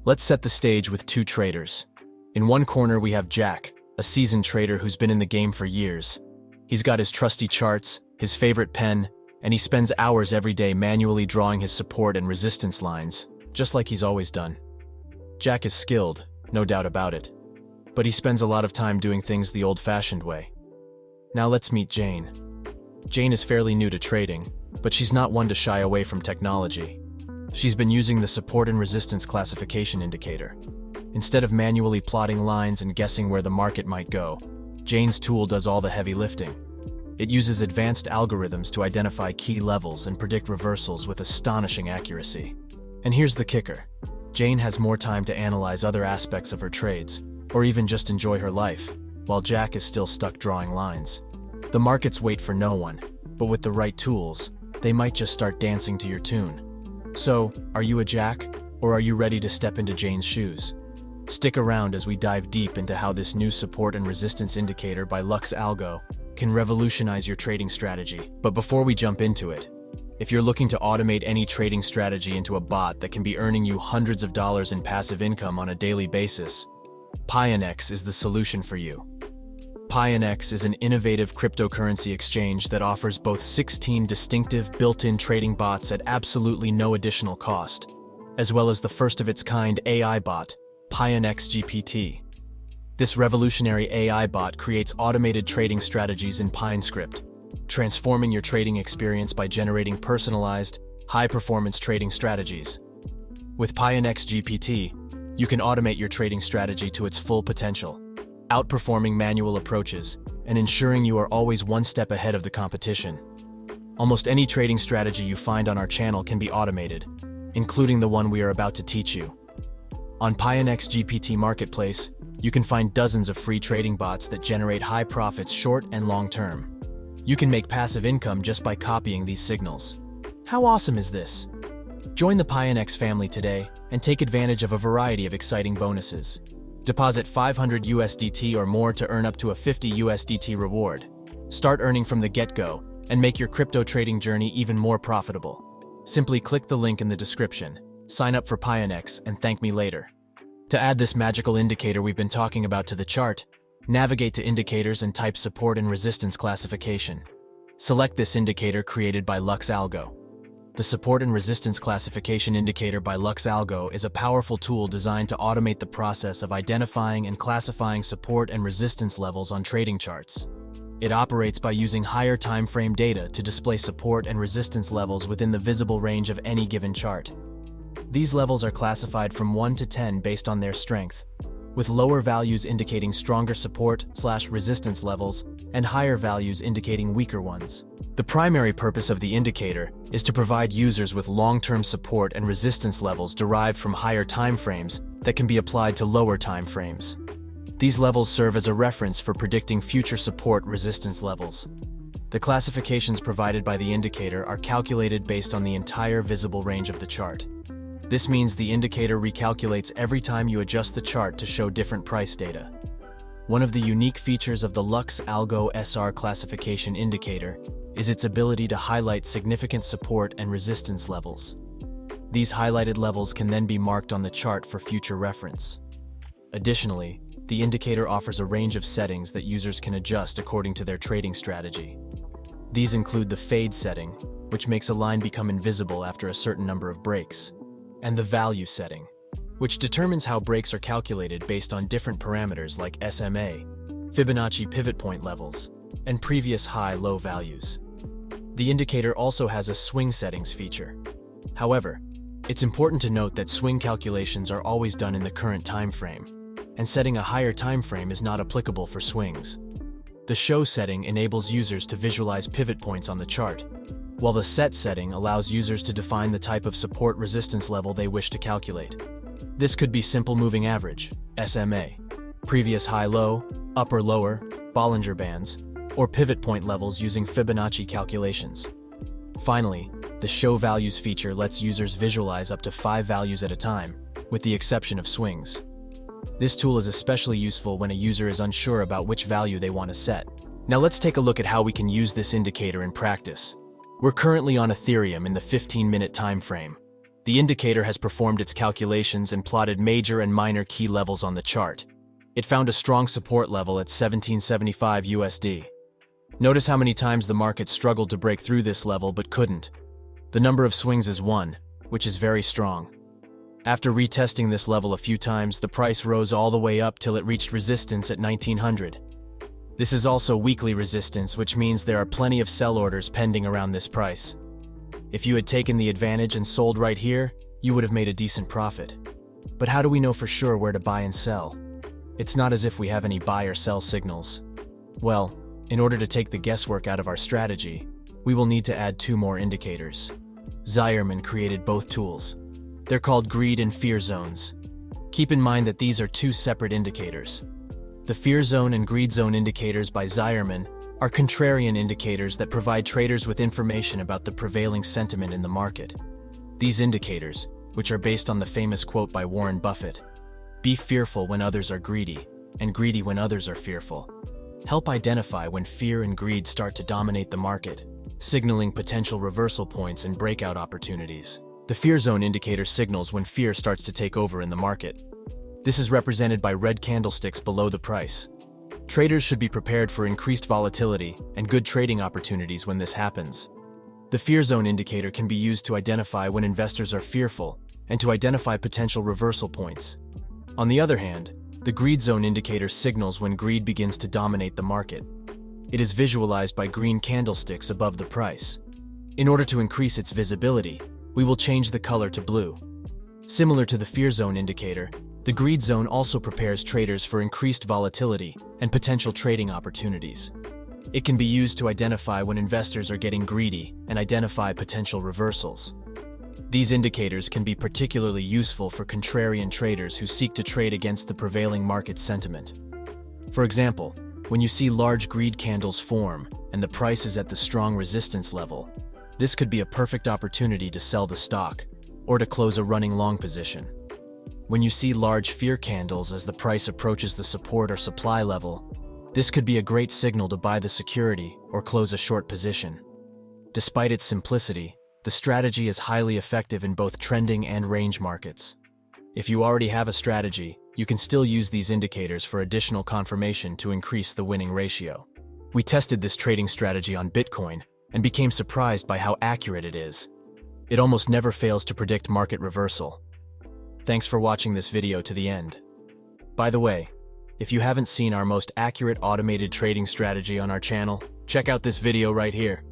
Let's set the stage with two traders. In one corner we have Jack, a seasoned trader who's been in the game for years. He's got his trusty charts, his favorite pen, and he spends hours every day manually drawing his support and resistance lines, just like he's always done. Jack is skilled, no doubt about it, but he spends a lot of time doing things the old-fashioned way. Now let's meet Jane. Jane is fairly new to trading, but she's not one to shy away from technology. She's been using the support and resistance classification indicator. Instead of manually plotting lines and guessing where the market might go, Jane's tool does all the heavy lifting. It uses advanced algorithms to identify key levels and predict reversals with astonishing accuracy. And here's the kicker. Jane has more time to analyze other aspects of her trades, or even just enjoy her life, while Jack is still stuck drawing lines. The markets wait for no one, but with the right tools, they might just start dancing to your tune. So, are you a Jack, or are you ready to step into Jane's shoes? Stick around as we dive deep into how this new support and resistance indicator by Lux Algo can revolutionize your trading strategy. But before we jump into it, if you're looking to automate any trading strategy into a bot that can be earning you hundreds of dollars in passive income on a daily basis, Pionex is the solution for you. Pionex is an innovative cryptocurrency exchange that offers both 16 distinctive built-in trading bots at absolutely no additional cost, as well as the first-of-its-kind AI bot, Pionex GPT. This revolutionary AI bot creates automated trading strategies in PineScript, transforming your trading experience by generating personalized, high-performance trading strategies. With Pionex GPT, you can automate your trading strategy to its full potential, outperforming manual approaches and ensuring you are always one step ahead of the competition. Almost any trading strategy you find on our channel can be automated, including the one we are about to teach you. On Pionex GPT Marketplace, you can find dozens of free trading bots that generate high profits short and long term. You can make passive income just by copying these signals. How awesome is this? Join the Pionex family today and take advantage of a variety of exciting bonuses. Deposit 500 USDT or more to earn up to a 50 USDT reward. Start earning from the get-go and make your crypto trading journey even more profitable. Simply click the link in the description, sign up for Pionex, and thank me later. To add this magical indicator we've been talking about to the chart, navigate to Indicators and type Support and Resistance Classification. Select this indicator created by Lux Algo. The Support and Resistance Classification indicator by Lux Algo is a powerful tool designed to automate the process of identifying and classifying support and resistance levels on trading charts. It operates by using higher time frame data to display support and resistance levels within the visible range of any given chart. These levels are classified from 1 to 10 based on their strength, with lower values indicating stronger support/resistance levels and higher values indicating weaker ones. The primary purpose of the indicator is to provide users with long-term support and resistance levels derived from higher time frames that can be applied to lower time frames. These levels serve as a reference for predicting future support/resistance levels. The classifications provided by the indicator are calculated based on the entire visible range of the chart. This means the indicator recalculates every time you adjust the chart to show different price data. One of the unique features of the Lux Algo SR classification indicator is its ability to highlight significant support and resistance levels. These highlighted levels can then be marked on the chart for future reference. Additionally, the indicator offers a range of settings that users can adjust according to their trading strategy. These include the fade setting, which makes a line become invisible after a certain number of breaks, and the value setting, which determines how breaks are calculated based on different parameters like SMA, Fibonacci pivot point levels, and previous high-low values. The indicator also has a swing settings feature. However, it's important to note that swing calculations are always done in the current time frame, and setting a higher time frame is not applicable for swings. The show setting enables users to visualize pivot points on the chart, while the set setting allows users to define the type of support-resistance level they wish to calculate. This could be simple moving average, SMA, previous high-low, upper-lower, Bollinger Bands, or pivot point levels using Fibonacci calculations. Finally, the Show Values feature lets users visualize up to 5 values at a time, with the exception of swings. This tool is especially useful when a user is unsure about which value they want to set. Now let's take a look at how we can use this indicator in practice. We're currently on Ethereum in the 15-minute time frame. The indicator has performed its calculations and plotted major and minor key levels on the chart. It found a strong support level at 1775 USD. Notice how many times the market struggled to break through this level but couldn't. The number of swings is 1, which is very strong. After retesting this level a few times, the price rose all the way up till it reached resistance at 1900. This is also weekly resistance, which means there are plenty of sell orders pending around this price. If you had taken the advantage and sold right here, you would have made a decent profit. But how do we know for sure where to buy and sell? It's not as if we have any buy or sell signals. Well, in order to take the guesswork out of our strategy, we will need to add 2 more indicators. Zierman created both tools. They're called greed and fear zones. Keep in mind that these are 2 separate indicators. The fear zone and greed zone indicators by Zierman are contrarian indicators that provide traders with information about the prevailing sentiment in the market. These indicators, which are based on the famous quote by Warren Buffett, "Be fearful when others are greedy, and greedy when others are fearful," help identify when fear and greed start to dominate the market, signaling potential reversal points and breakout opportunities. The fear zone indicator signals when fear starts to take over in the market. This is represented by red candlesticks below the price. Traders should be prepared for increased volatility and good trading opportunities when this happens. The fear zone indicator can be used to identify when investors are fearful and to identify potential reversal points. On the other hand, the greed zone indicator signals when greed begins to dominate the market. It is visualized by green candlesticks above the price. In order to increase its visibility, we will change the color to blue. Similar to the fear zone indicator, the greed zone also prepares traders for increased volatility and potential trading opportunities. It can be used to identify when investors are getting greedy and identify potential reversals. These indicators can be particularly useful for contrarian traders who seek to trade against the prevailing market sentiment. For example, when you see large greed candles form and the price is at the strong resistance level, this could be a perfect opportunity to sell the stock or to close a running long position. When you see large fear candles as the price approaches the support or supply level, this could be a great signal to buy the security or close a short position. Despite its simplicity, the strategy is highly effective in both trending and range markets. If you already have a strategy, you can still use these indicators for additional confirmation to increase the winning ratio. We tested this trading strategy on Bitcoin and became surprised by how accurate it is. It almost never fails to predict market reversal. Thanks for watching this video to the end. By the way, if you haven't seen our most accurate automated trading strategy on our channel, check out this video right here.